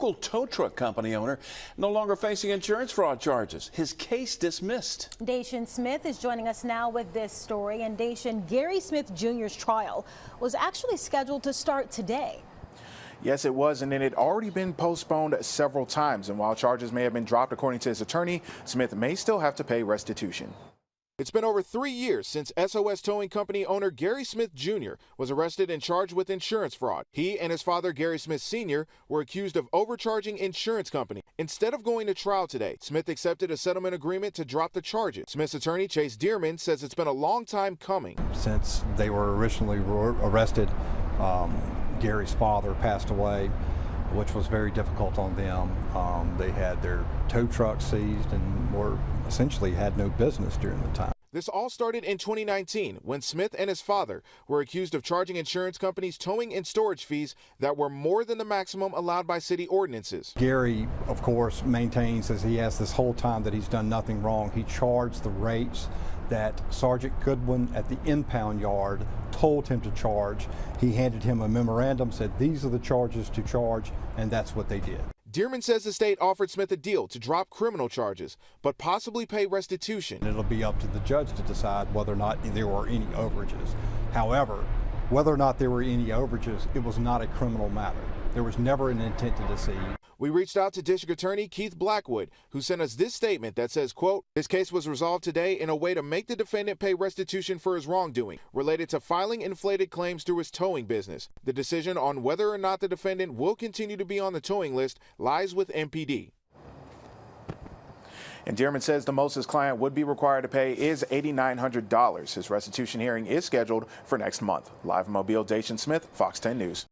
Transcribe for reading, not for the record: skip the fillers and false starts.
Local tow truck company owner no longer facing insurance fraud charges. His case dismissed. Dacian Smith is joining us now with this story. And Dacian, Gary Smith Jr.'s trial was actually scheduled to start today. Yes, it was, and it had already been postponed several times. And while charges may have been dropped, according to his attorney, Smith may still have to pay restitution. It's been over 3 years since SOS Towing Company owner Gary Smith Jr. was arrested and charged with insurance fraud. He and his father, Gary Smith Sr., were accused of overcharging insurance company. Instead of going to trial today, Smith accepted a settlement agreement to drop the charges. Smith's attorney, Chase Dearman, says it's been a long time coming. Since they were originally arrested, Gary's father passed away, which was very difficult on them. They had their tow truck seized and were essentially had no business during the time. This all started in 2019 when Smith and his father were accused of charging insurance companies towing and storage fees that were more than the maximum allowed by city ordinances. Gary, of course, maintains as he has this whole time that he's done nothing wrong. He charged the rates that Sergeant Goodwin at the impound yard told him to charge. He handed him a memorandum, said these are the charges to charge, and that's what they did. Dearman says the state offered Smith a deal to drop criminal charges, but possibly pay restitution. It'll be up to the judge to decide whether or not there were any overages. However, whether or not there were any overages, it was not a criminal matter. There was never an intent to deceive. We reached out to District Attorney Keith Blackwood, who sent us this statement that says, quote, "This case was resolved today in a way to make the defendant pay restitution for his wrongdoing related to filing inflated claims through his towing business. The decision on whether or not the defendant will continue to be on the towing list lies with MPD." And Dearman says the most his client would be required to pay is $8,900. His restitution hearing is scheduled for next month. Live in Mobile, Dacian Smith, Fox 10 News.